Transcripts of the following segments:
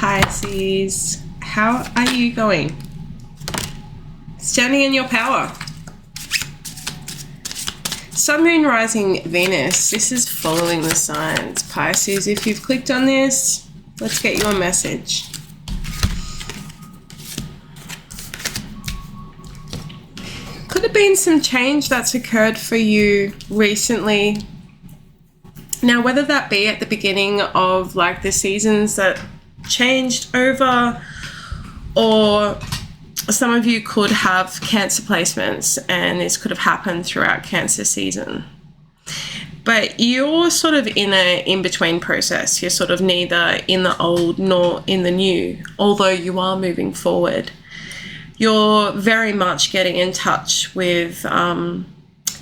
Pisces, how are you going? Standing in your power. Sun, Moon, Rising, Venus. This is following the signs. Pisces, if you've clicked on this, let's get you a message. Could have been some change that's occurred for you recently. Now, whether that be at the beginning of like the seasons that changed over, or some of you could have Cancer placements and this could have happened throughout Cancer season. But you're sort of in a in-between process. You're sort of neither in the old nor in the new, although you are moving forward. You're very much getting in touch with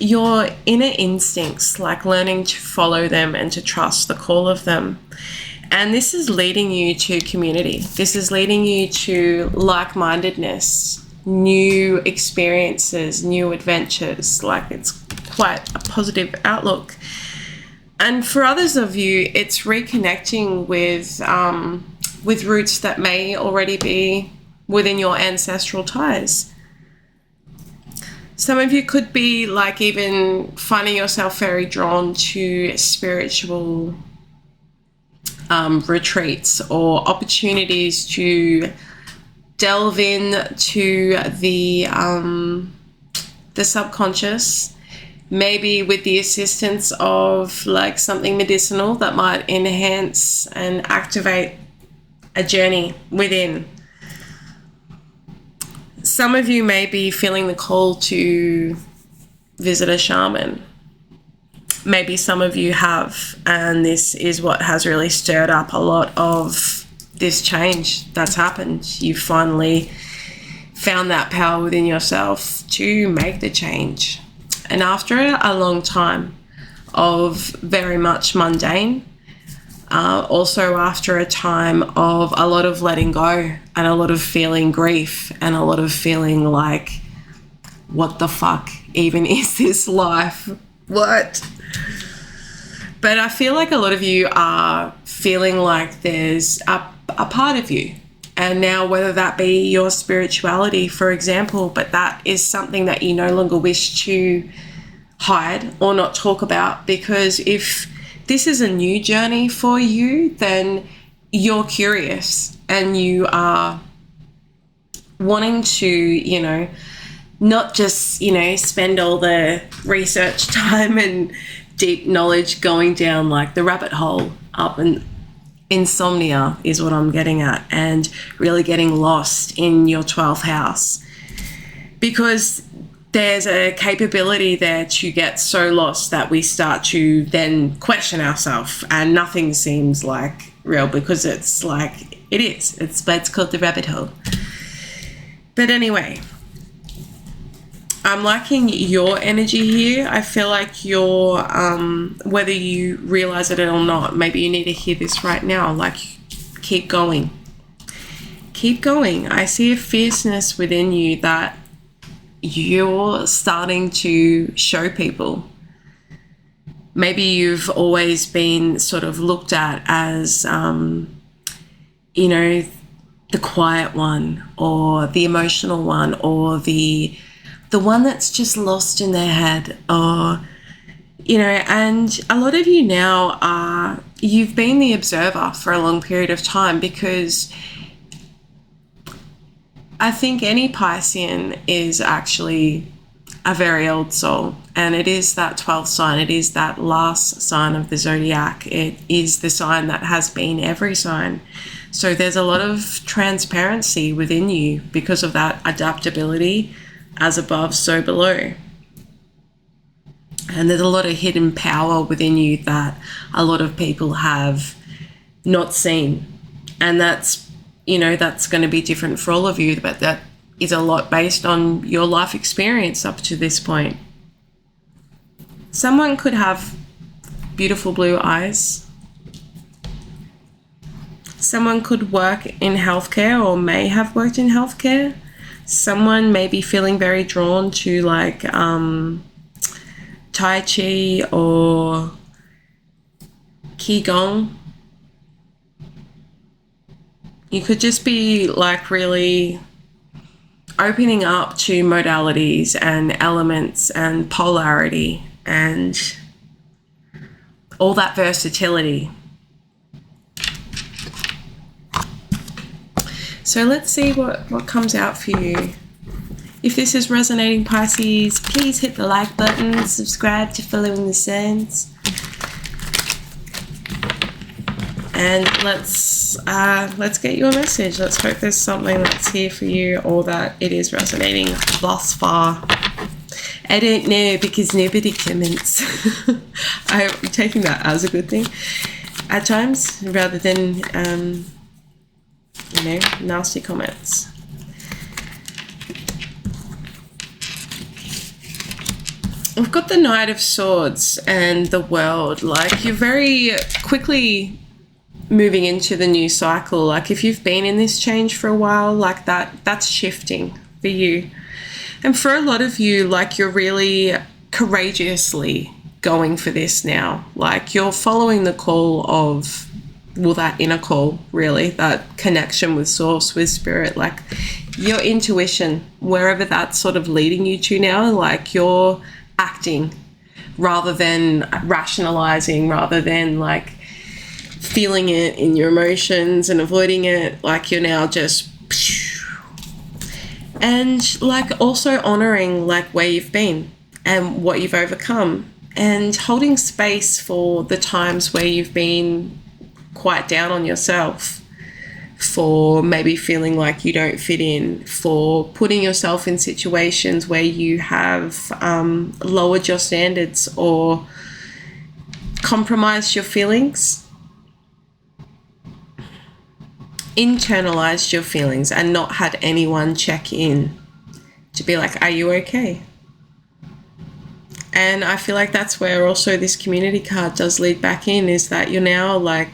your inner instincts, like learning to follow them and to trust the call of them. And this is leading you to community. This is leading you to like-mindedness, new experiences, new adventures. Like, it's quite a positive outlook. And for others of you, it's reconnecting with roots that may already be within your ancestral ties. Some of you could be like even finding yourself very drawn to spiritual retreats or opportunities to delve into the subconscious, maybe with the assistance of like something medicinal that might enhance and activate a journey within. Some of you may be feeling the call to visit a shaman. Maybe some of you have, and this is what has really stirred up a lot of this change that's happened. You finally found that power within yourself to make the change. And after a long time of very much mundane, also after a time of a lot of letting go and a lot of feeling grief and a lot of feeling like, what the fuck even is this life? What? But I feel like a lot of you are feeling like there's a part of you. And now, whether that be your spirituality, for example, but that is something that you no longer wish to hide or not talk about, because if this is a new journey for you, then you're curious and you are wanting to, not just, spend all the research time and deep knowledge going down like the rabbit hole up, and insomnia is what I'm getting at, and really getting lost in your 12th house, because there's a capability there to get so lost that we start to then question ourselves and nothing seems like real, because it's like it's called the rabbit hole. But anyway, I'm liking your energy here. I feel like you're, whether you realize it or not, maybe you need to hear this right now, like, keep going. Keep going. I see a fierceness within you that you're starting to show people. Maybe you've always been sort of looked at as, the quiet one, or the emotional one, or the one that's just lost in their head, or, and a lot of you now you've been the observer for a long period of time, because I think any Piscean is actually a very old soul, and it is that 12th sign. It is that last sign of the zodiac. It is the sign that has been every sign. So there's a lot of transparency within you because of that adaptability, as above, so below. And there's a lot of hidden power within you that a lot of people have not seen. And that's going to be different for all of you, but that is a lot based on your life experience up to this point. Someone could have beautiful blue eyes. Someone could work in healthcare or may have worked in healthcare. Someone may be feeling very drawn to like Tai Chi or Qigong. You could just be like really opening up to modalities and elements and polarity and all that versatility. So let's see what comes out for you. If this is resonating, Pisces, please hit the like button, subscribe to Following the Sands. And let's get you a message. Let's hope there's something that's here for you, or that it is resonating thus far. I don't know, because nobody comments. I'm taking that as a good thing at times, rather than nasty comments. We've got the Knight of Swords and the World. Like, you're very quickly moving into the new cycle. Like, if you've been in this change for a while, like that's shifting for you. And for a lot of you, like, you're really courageously going for this now. Like, you're following the call of, well, that inner call, really, that connection with source, with spirit, like your intuition, wherever that's sort of leading you to now. Like, you're acting rather than rationalizing, rather than like feeling it in your emotions and avoiding it. Like, you're now just, and like also honoring like where you've been and what you've overcome, and holding space for the times where you've been quite down on yourself, for maybe feeling like you don't fit in, for putting yourself in situations where you have lowered your standards or compromised your feelings, internalized your feelings, and not had anyone check in to be like, are you okay? And I feel like that's where also this community card does lead back in, is that you're now like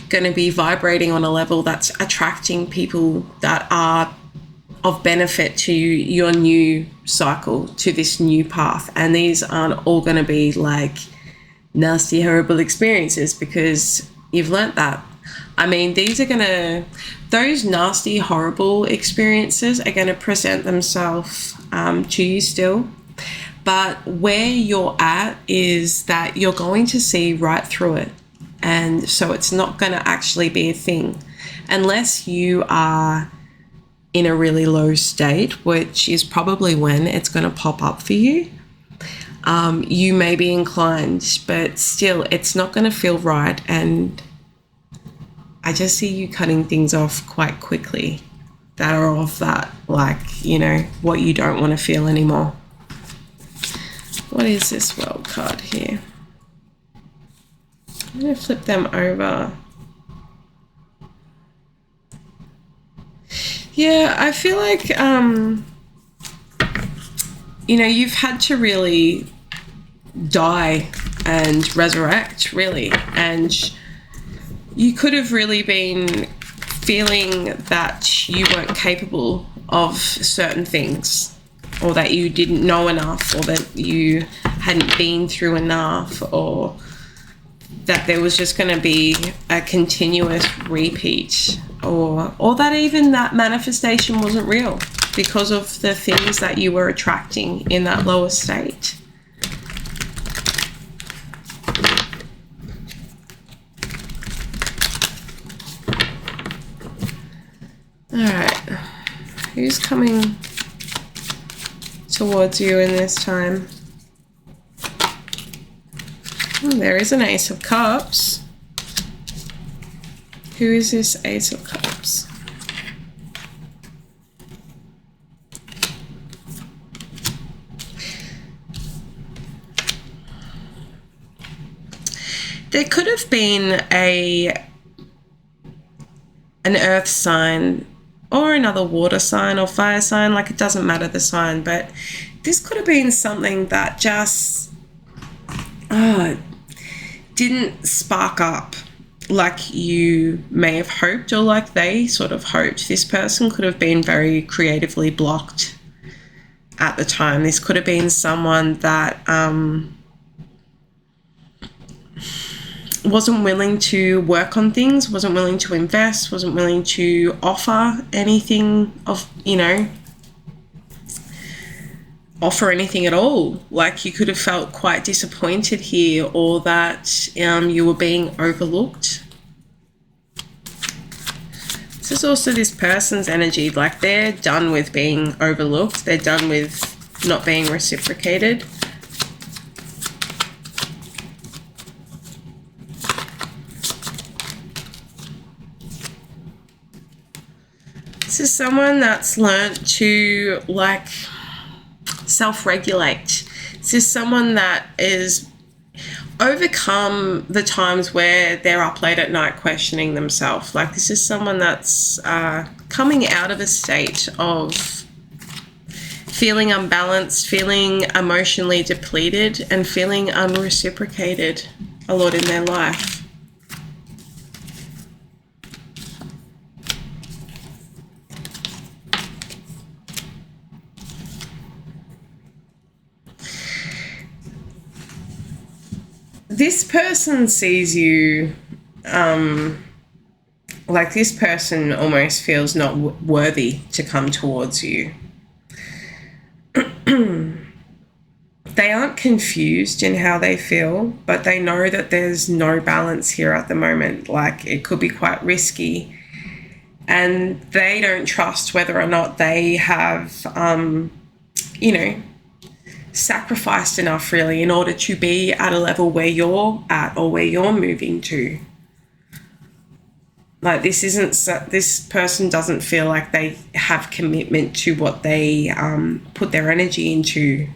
going to be vibrating on a level that's attracting people that are of benefit to your new cycle, to this new path. And these aren't all going to be like nasty, horrible experiences, because you've learnt that. I mean, those nasty, horrible experiences are going to present themselves to you still. But where you're at is that you're going to see right through it. And so it's not going to actually be a thing unless you are in a really low state, which is probably when it's going to pop up for you. You may be inclined, but still it's not going to feel right. And I just see you cutting things off quite quickly that are of that, like, what you don't want to feel anymore. What is this World card here? I'm going to flip them over. Yeah, I feel like, you've had to really die and resurrect, really. And you could have really been feeling that you weren't capable of certain things, or that you didn't know enough, or that you hadn't been through enough, or that there was just going to be a continuous repeat, or that even that manifestation wasn't real because of the things that you were attracting in that lower state. All right, who's coming towards you in this time? There is an Ace of Cups. Who is this Ace of Cups? There could have been an earth sign or another water sign or fire sign, like it doesn't matter the sign, but this could have been something that just didn't spark up like you may have hoped, or like they sort of hoped. This person could have been very creatively blocked at the time. This could have been someone that wasn't willing to work on things, wasn't willing to invest, wasn't willing to offer anything of, offer anything at all. Like, you could have felt quite disappointed here, or that you were being overlooked. This is also this person's energy. Like, they're done with being overlooked. They're done with not being reciprocated. This is someone that's learnt to, like, self-regulate. This is someone that is overcome the times where they're up late at night questioning themselves. Like, this is someone that's coming out of a state of feeling unbalanced, feeling emotionally depleted, and feeling unreciprocated a lot in their life. This person sees you, like, this person almost feels not worthy to come towards you. They aren't confused in how they feel, but they know that there's no balance here at the moment. Like, it could be quite risky, and they don't trust whether or not they have, sacrificed enough really in order to be at a level where you're at, or where you're moving to. Like, this person doesn't feel like they have commitment to what they put their energy into.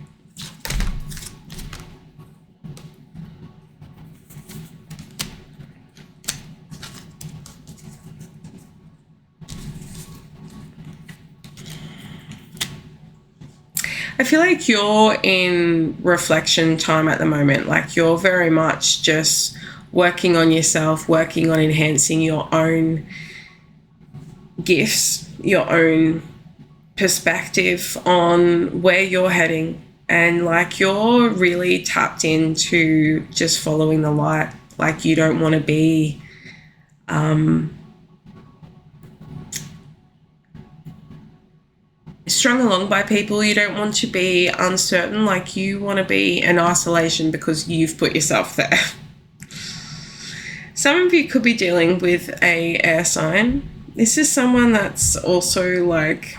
I feel like you're in reflection time at the moment. Like, you're very much just working on yourself, working on enhancing your own gifts, your own perspective on where you're heading. And, like, you're really tapped into just following the light. Like, you don't want to be strung along by people. You don't want to be uncertain. Like, you want to be in isolation because you've put yourself there. Some of you could be dealing with a air sign. This is someone that's also, like,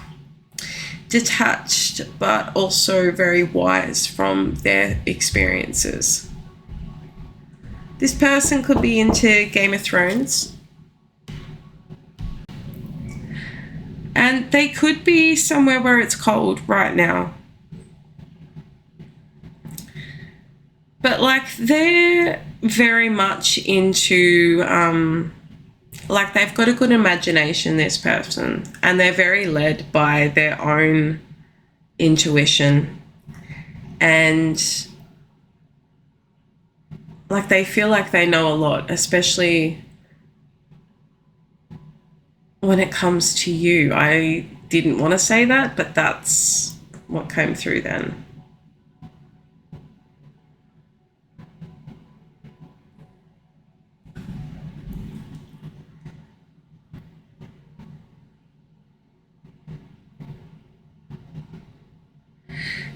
detached, but also very wise from their experiences. This person could be into Game of Thrones. And they could be somewhere where it's cold right now. But, like, they're very much into, like, they've got a good imagination, this person. And they're very led by their own intuition. And, like, they feel like they know a lot, especially when it comes to you. I didn't want to say that, but that's what came through then.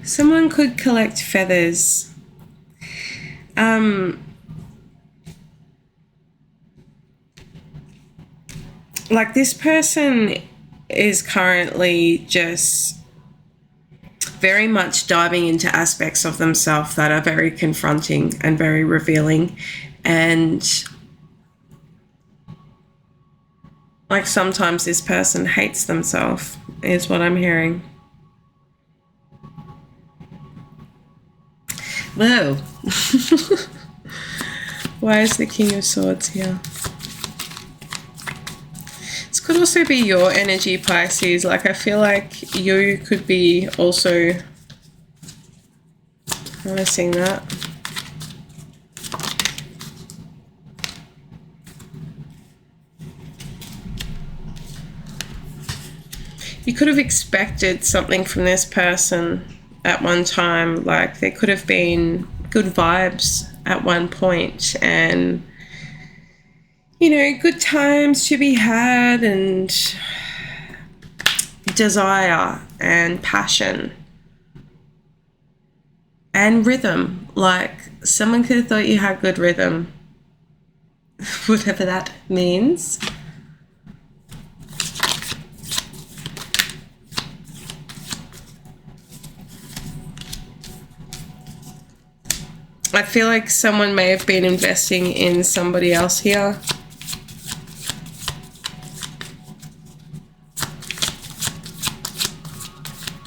Someone could collect feathers. Like, this person is currently just very much diving into aspects of themselves that are very confronting and very revealing. And, like, sometimes this person hates themselves, is what I'm hearing. Whoa. Why is the King of Swords here? This could also be your energy, Pisces. Like, I feel like you could be also noticing that. You could have expected something from this person at one time. Like, there could have been good vibes at one point, and good times to be had, and desire and passion and rhythm. Like, someone could have thought you had good rhythm, whatever that means. I feel like someone may have been investing in somebody else here.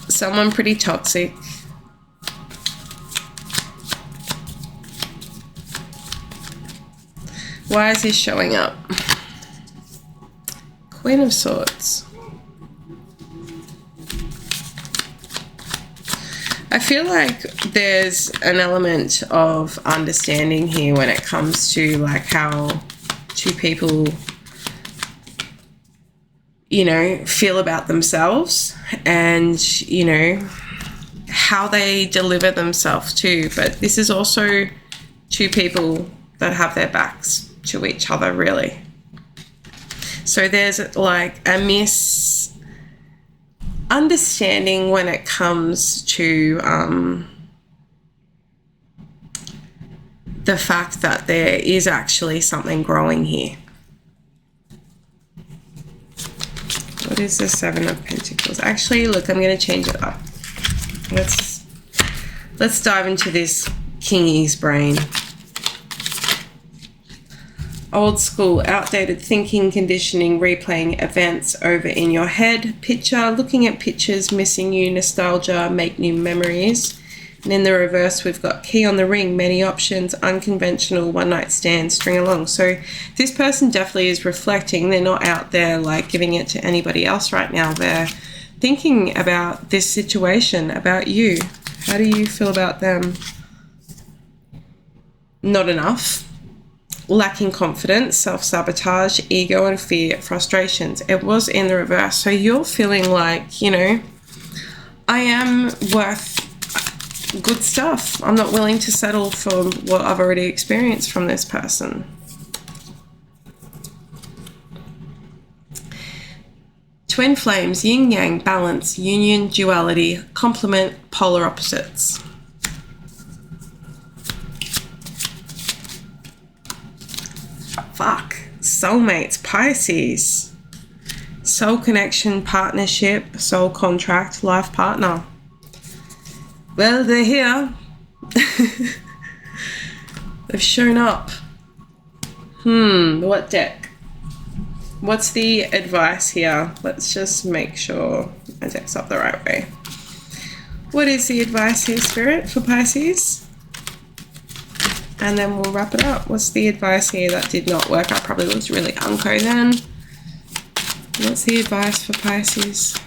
Someone pretty toxic. Why is this showing up? Queen of Swords. I feel like there's an element of understanding here when it comes to like how two people, feel about themselves and, how they deliver themselves too. But this is also two people that have their backs to each other, really. So there's like a misunderstanding when it comes to the fact that there is actually something growing here. What is the Seven of Pentacles? Actually, look, I'm going to change it up. Let's dive into this kingy's brain. Old school, outdated thinking, conditioning, replaying events over in your head. Picture, looking at pictures, missing you, nostalgia, make new memories. And in the reverse, we've got key on the ring, many options, unconventional, one night stand, string along. So this person definitely is reflecting. They're not out there like giving it to anybody else right now. They're thinking about this situation, about you. How do you feel about them? Not enough. Lacking confidence, self-sabotage, ego and fear, frustrations. It was in the reverse. So you're feeling like, I am worth good stuff. I'm not willing to settle for what I've already experienced from this person. Twin flames, yin yang, balance, union, duality, complement, polar opposites. Fuck. Soulmates, Pisces. Soul connection, partnership, soul contract, life partner. Well, they're here. They've shown up. What deck? What's the advice here? Let's just make sure my deck's up the right way. What is the advice here, Spirit, for Pisces? And then we'll wrap it up. What's the advice here that did not work? I probably was really unco then. What's the advice for Pisces?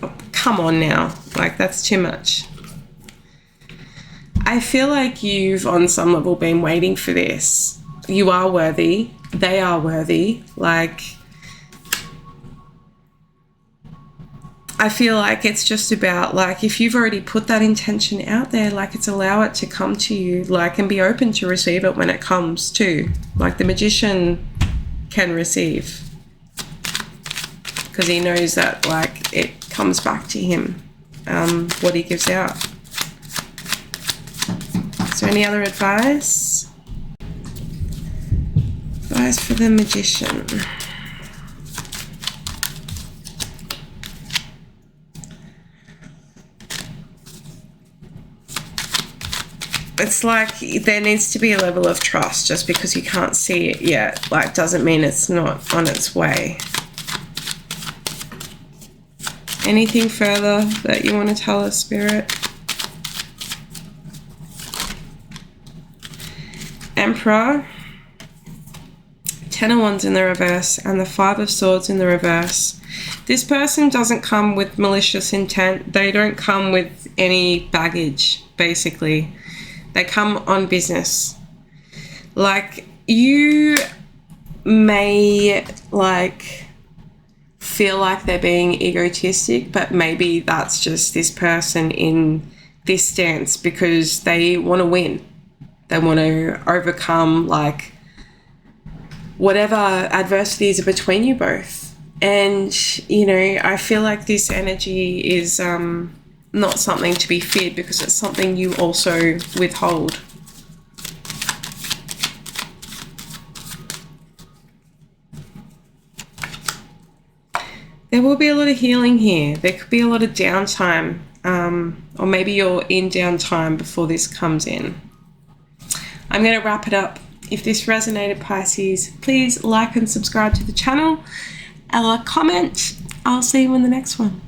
Oh, come on now. Like, that's too much. I feel like you've, on some level, been waiting for this. You are worthy. They are worthy. Like, I feel like it's just about, like, if you've already put that intention out there, like, it's allow it to come to you, like, and be open to receive it when it comes too. Like, the magician can receive because he knows that, like, it comes back to him, what he gives out. Is there any other advice? Advice for the magician. It's like there needs to be a level of trust. Just because you can't see it yet, like, doesn't mean it's not on its way. Anything further that you want to tell us, Spirit? Emperor, Ten of Wands in the reverse, and the Five of Swords in the reverse. This person doesn't come with malicious intent. They don't come with any baggage, basically. They come on business. Like, you may, like, feel like they're being egotistic, but maybe that's just this person in this stance because they want to win. They want to overcome like whatever adversities are between you both. And, you know, I feel like this energy is not something to be feared because it's something you also withhold. There will be a lot of healing here. There could be a lot of downtime, or maybe you're in downtime before this comes in. I'm going to wrap it up. If this resonated, Pisces, please like and subscribe to the channel. Comment. I'll see you in the next one.